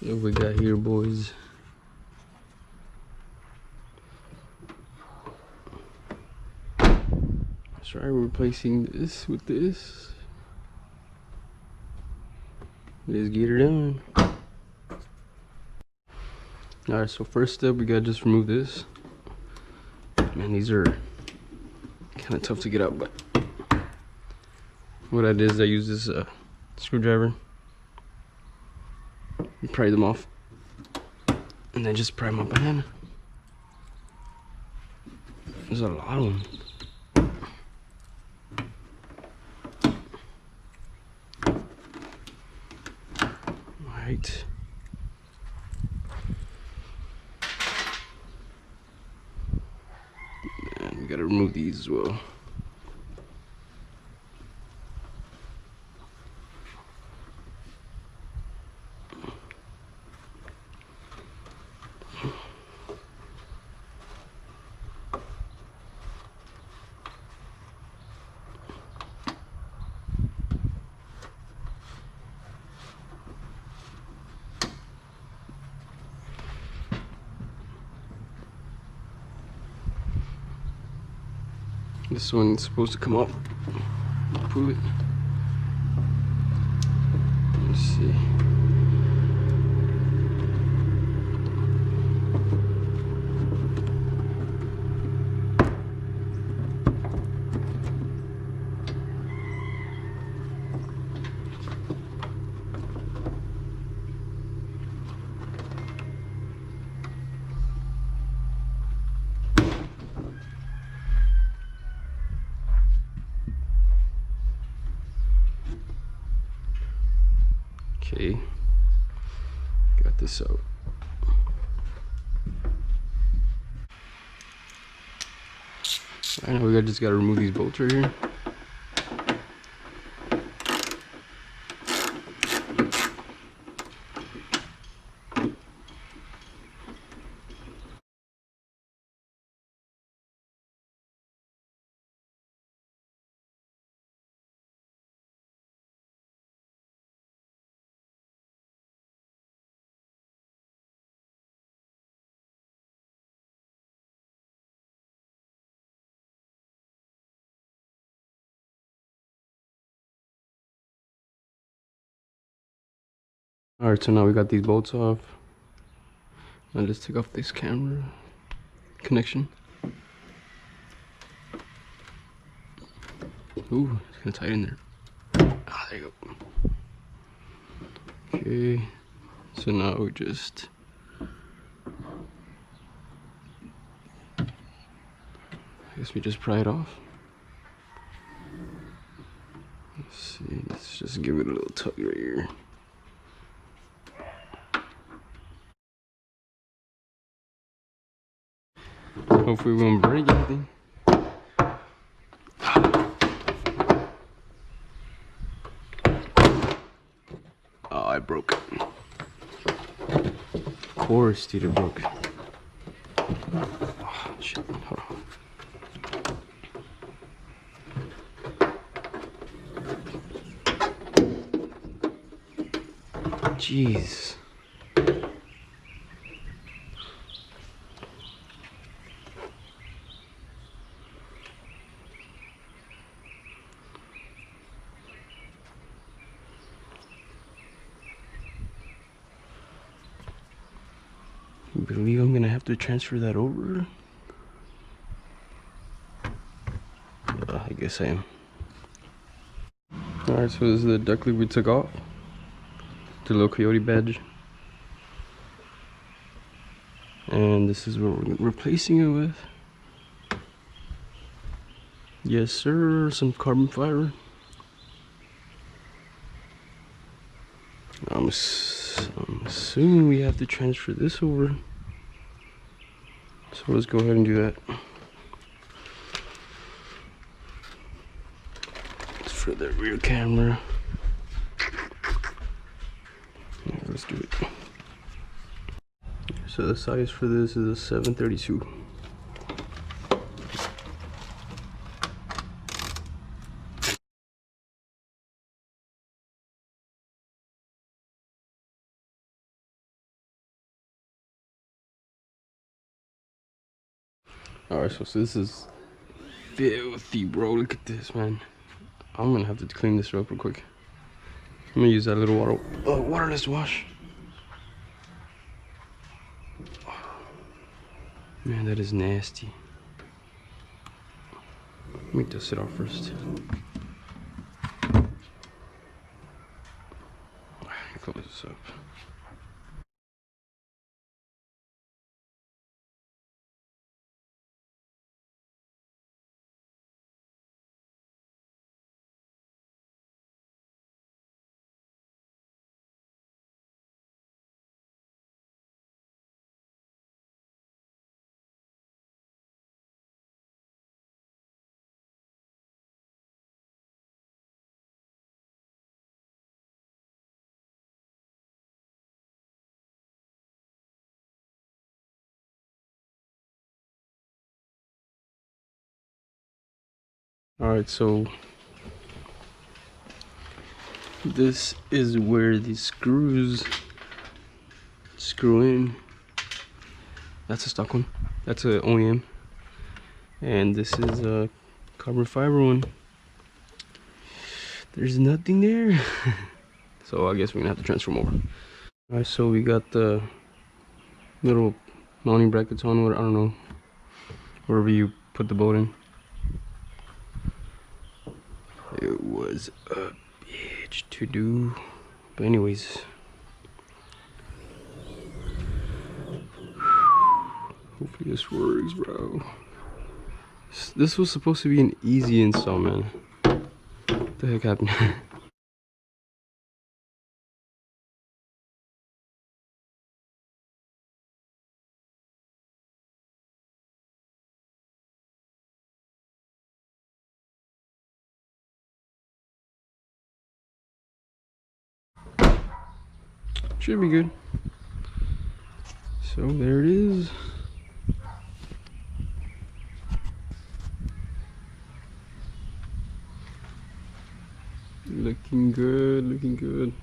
What we got here, boys? Try replacing this with this. Let's get her done. Alright, so first step, we gotta just remove this. Man, these are kind of tough to get out, but what I did is I used this screwdriver and pry them off, and then just pry them up again. There's a lot of them. Alright. And we gotta remove these as well. This one's supposed to come up. Pull it. Let's see. Okay, got this out. I know we just gotta remove these bolts right here. Alright, so now we got these bolts off. Now let's take off this camera connection. Ooh, it's kind of tight in there. Ah, there you go. Okay, so now we just I guess we just pry it off. Let's see, let's just give it a little tug right here. Hopefully we won't break anything. Oh, I broke it. Of course, dude, it broke. Oh, shit. Hold on. Jeez. I believe I'm gonna have to transfer that over. I guess I am. Alright, so this is the Decklid we took off. The little coyote badge. And this is what we're replacing it with. Yes, sir. Some carbon fiber. I'm assuming we have to transfer this over. So let's go ahead and do that. It's for the rear camera. Yeah, let's do it. So the size for this is a 732. Alright, so this is filthy, bro. Look at this, man. I'm gonna have to clean this up real quick. I'm gonna use that little waterless wash. Man, that is nasty. Let me dust it off first. Close this up. Alright, so this is where the screws screw in. That's a stock one. That's a OEM. And this is a carbon fiber one. There's nothing there. So I guess we're gonna have to transfer them over. Alright, so we got the little mounting brackets on, what I don't know, wherever you put the boat in. It was a bitch to do, but anyways, hopefully this works, bro. This was supposed to be an easy install, man. What the heck happened? Should be good. So there it is. Looking good, looking good.